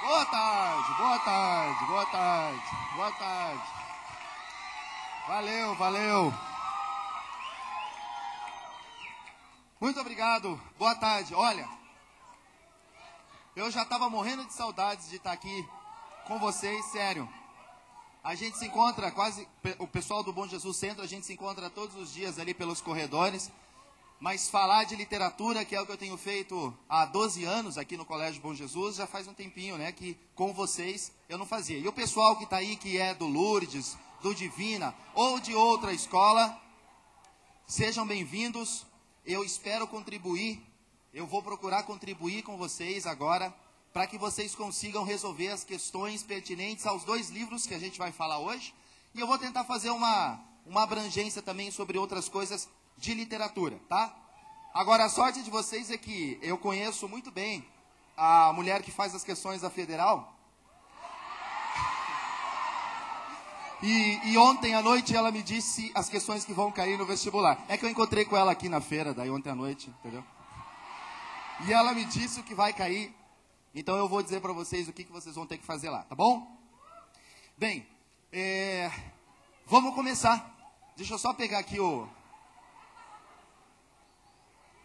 Boa tarde, boa tarde, boa tarde, boa tarde. Valeu, valeu. Muito obrigado, boa tarde. Olha, eu já estava morrendo de saudades de estar aqui com vocês, sério. A gente se encontra quase, o pessoal do Bom Jesus Centro, a gente se encontra todos os dias ali pelos corredores. Mas falar de literatura, que é o que eu tenho feito há 12 anos aqui no Colégio Bom Jesus, já faz um tempinho, né, que com vocês eu não fazia. E o pessoal que está aí, que é do Lourdes, do Divina ou de outra escola, sejam bem-vindos. Eu espero contribuir, eu vou procurar contribuir com vocês agora, para que vocês consigam resolver as questões pertinentes aos 2 livros que a gente vai falar hoje. E eu vou tentar fazer uma abrangência também sobre outras coisas de literatura, tá? Agora, a sorte de vocês é que eu conheço muito bem a mulher que faz as questões da Federal. E ontem à noite ela me disse as questões que vão cair no vestibular. É que eu encontrei com ela aqui na feira, daí ontem à noite, entendeu? E ela me disse o que vai cair. Então eu vou dizer para vocês o que vocês vão ter que fazer lá, tá bom? Bem, vamos começar. Deixa eu só pegar aqui o...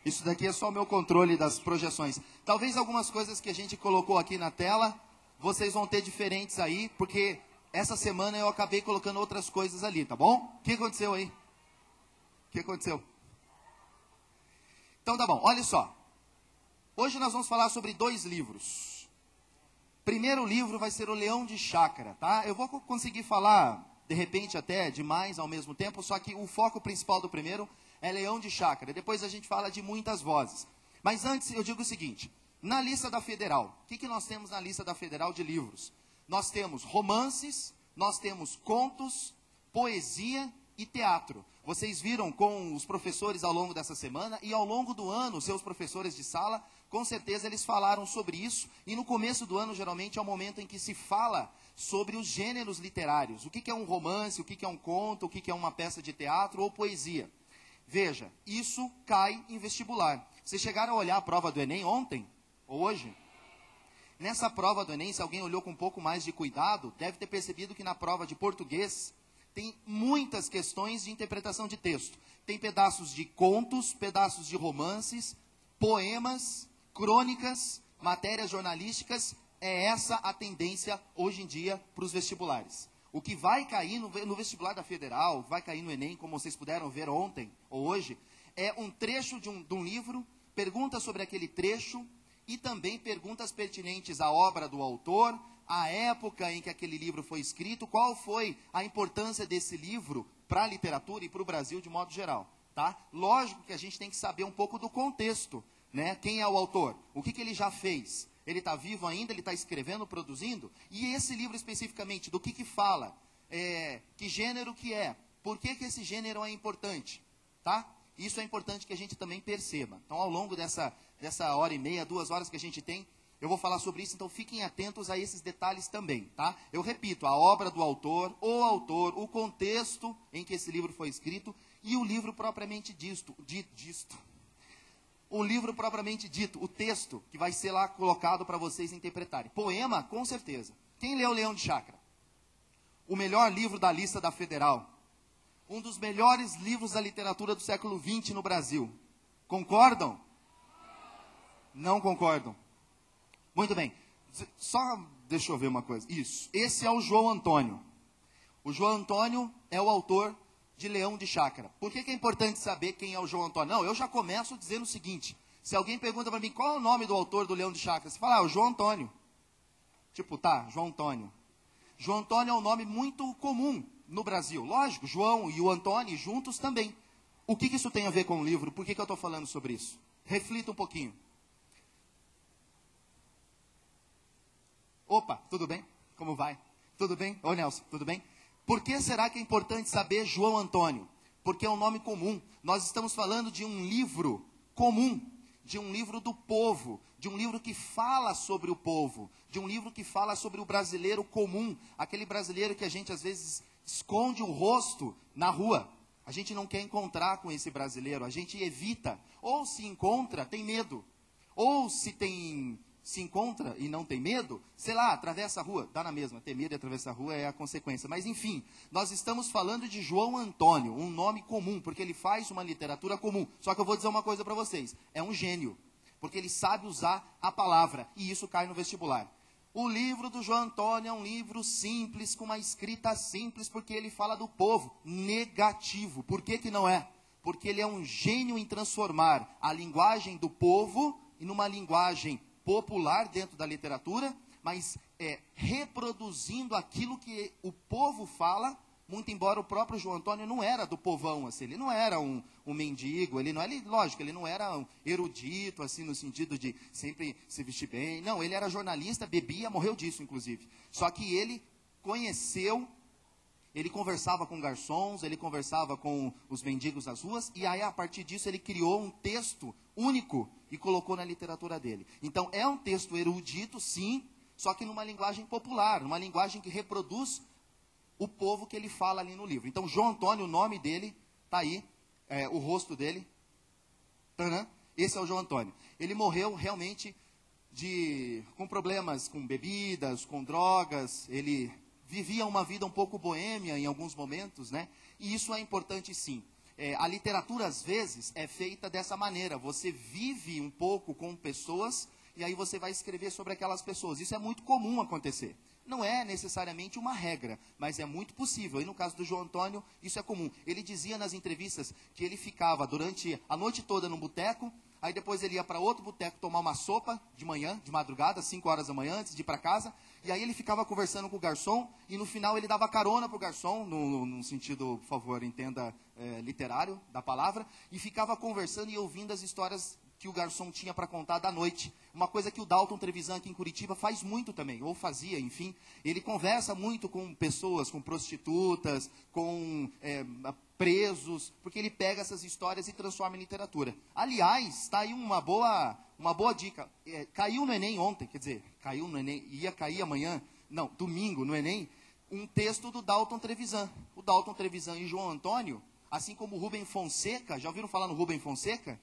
Isso daqui é só o meu controle das projeções. Talvez algumas coisas que a gente colocou aqui na tela, vocês vão ter diferentes aí, porque essa semana eu acabei colocando outras coisas ali, tá bom? O que aconteceu aí? O que aconteceu? Então tá bom, olha só. Hoje nós vamos falar sobre 2 livros. Primeiro livro vai ser O Leão de Chácara, tá? Eu vou conseguir falar, de repente até, demais ao mesmo tempo, só que o foco principal do primeiro é Leão de Chácara. Depois a gente fala de Muitas Vozes. Mas antes eu digo o seguinte, na lista da Federal, o que nós temos na lista da Federal de livros? Nós temos romances, nós temos contos, poesia e teatro. Vocês viram com os professores ao longo dessa semana e ao longo do ano, seus professores de sala, com certeza eles falaram sobre isso. E no começo do ano, geralmente, é o momento em que se fala sobre os gêneros literários. O que é um romance, o que é um conto, o que é uma peça de teatro ou poesia. Veja, isso cai em vestibular. Vocês chegaram a olhar a prova do Enem ontem? Ou hoje? Nessa prova do Enem, se alguém olhou com um pouco mais de cuidado, deve ter percebido que na prova de português tem muitas questões de interpretação de texto. Tem pedaços de contos, pedaços de romances, poemas, crônicas, matérias jornalísticas. É essa a tendência hoje em dia para os vestibulares. O que vai cair no vestibular da Federal, vai cair no Enem, como vocês puderam ver ontem ou hoje, é um trecho de um livro, perguntas sobre aquele trecho e também perguntas pertinentes à obra do autor, à época em que aquele livro foi escrito, qual foi a importância desse livro para a literatura e para o Brasil de modo geral. Tá? Lógico que a gente tem que saber um pouco do contexto, né? Quem é o autor, o que ele já fez. Ele está vivo ainda, ele está escrevendo, produzindo? E esse livro especificamente, do que fala? Que gênero que é? Por que esse gênero é importante? Tá? Isso é importante que a gente também perceba. Então, ao longo dessa 1h30, 2 horas que a gente tem, eu vou falar sobre isso, então fiquem atentos a esses detalhes também. Tá? Eu repito, a obra do autor, o contexto em que esse livro foi escrito e o livro propriamente dito. O livro propriamente dito, o texto que vai ser lá colocado para vocês interpretarem. Poema, com certeza. Quem leu Leão de Chácara? O melhor livro da lista da Federal. Um dos melhores livros da literatura do século XX no Brasil. Concordam? Não concordam. Muito bem. Só deixa eu ver uma coisa. Isso. Esse é o João Antônio. O João Antônio é o autor de Leão de Chácara. Por que é importante saber quem é o João Antônio? Não, eu já começo dizendo o seguinte. Se alguém pergunta para mim qual é o nome do autor do Leão de Chácara, você fala, o João Antônio. Tipo, tá, João Antônio. João Antônio é um nome muito comum no Brasil? Lógico, João e o Antônio juntos também. O que isso tem a ver com o livro? Por que eu estou falando sobre isso? Reflita um pouquinho. Opa, tudo bem? Como vai? Tudo bem? Ô Nelson, tudo bem? Por que será que é importante saber João Antônio? Porque é um nome comum. Nós estamos falando de um livro comum, de um livro do povo, de um livro que fala sobre o povo, de um livro que fala sobre o brasileiro comum, aquele brasileiro que a gente às vezes esconde o rosto na rua. A gente não quer encontrar com esse brasileiro, a gente evita, ou se encontra, tem medo, ou se encontra e não tem medo, sei lá, atravessa a rua, dá na mesma, ter medo e atravessar a rua é a consequência. Mas enfim, nós estamos falando de João Antônio, um nome comum, porque ele faz uma literatura comum. Só que eu vou dizer uma coisa para vocês, é um gênio, porque ele sabe usar a palavra, e isso cai no vestibular. O livro do João Antônio é um livro simples, com uma escrita simples, porque ele fala do povo, negativo. Por que não é? Porque ele é um gênio em transformar a linguagem do povo em uma linguagem popular dentro da literatura, mas reproduzindo aquilo que o povo fala, muito embora o próprio João Antônio não era do povão, assim, ele não era um mendigo, lógico, ele não era um erudito, assim, no sentido de sempre se vestir bem, não, ele era jornalista, bebia, morreu disso, inclusive. Só que ele conheceu, ele conversava com garçons, ele conversava com os mendigos das ruas, e aí, a partir disso, ele criou um texto único e colocou na literatura dele. Então, é um texto erudito, sim, só que numa linguagem popular, numa linguagem que reproduz o povo que ele fala ali no livro. Então, João Antônio, o nome dele, está aí, o rosto dele, tadã, esse é o João Antônio. Ele morreu realmente com problemas com bebidas, com drogas, ele vivia uma vida um pouco boêmia em alguns momentos, né? E isso é importante sim. A literatura, às vezes, é feita dessa maneira. Você vive um pouco com pessoas e aí você vai escrever sobre aquelas pessoas. Isso é muito comum acontecer. Não é necessariamente uma regra, mas é muito possível. E no caso do João Antônio, isso é comum. Ele dizia nas entrevistas que ele ficava durante a noite toda num boteco, aí depois ele ia para outro boteco tomar uma sopa de manhã, de madrugada, 5 horas da manhã, antes de ir para casa. E aí ele ficava conversando com o garçom e no final ele dava carona para o garçom, no sentido, por favor, entenda, literário da palavra, e ficava conversando e ouvindo as histórias que o garçom tinha para contar da noite. Uma coisa que o Dalton Trevisan aqui em Curitiba faz muito também, ou fazia, enfim. Ele conversa muito com pessoas, com prostitutas, com presos, porque ele pega essas histórias e transforma em literatura. Aliás, está aí uma boa dica. Caiu no Enem ontem, quer dizer, caiu no Enem, ia cair amanhã, não, domingo no Enem, um texto do Dalton Trevisan. O Dalton Trevisan e João Antônio, assim como o Rubem Fonseca, já ouviram falar no Rubem Fonseca?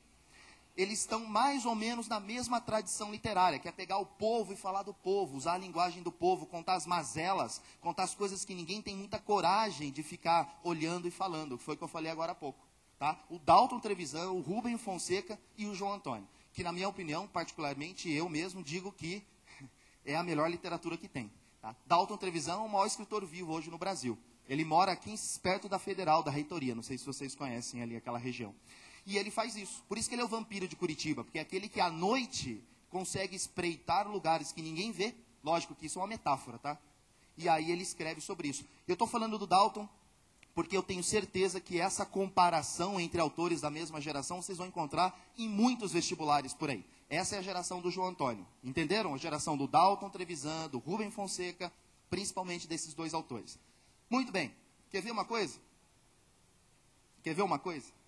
Eles estão mais ou menos na mesma tradição literária, que é pegar o povo e falar do povo, usar a linguagem do povo, contar as mazelas, contar as coisas que ninguém tem muita coragem de ficar olhando e falando, que foi o que eu falei agora há pouco. Tá? O Dalton Trevisan, o Rubem Fonseca e o João Antônio, que na minha opinião, particularmente, eu mesmo digo que é a melhor literatura que tem. Tá? Dalton Trevisan é o maior escritor vivo hoje no Brasil. Ele mora aqui perto da Federal, da Reitoria, não sei se vocês conhecem ali aquela região. E ele faz isso. Por isso que ele é o vampiro de Curitiba, porque é aquele que à noite consegue espreitar lugares que ninguém vê. Lógico que isso é uma metáfora, tá? E aí ele escreve sobre isso. Eu estou falando do Dalton porque eu tenho certeza que essa comparação entre autores da mesma geração vocês vão encontrar em muitos vestibulares por aí. Essa é a geração do João Antônio. Entenderam? A geração do Dalton Trevisan, do Rubem Fonseca, principalmente desses dois autores. Muito bem. Quer ver uma coisa? Quer ver uma coisa?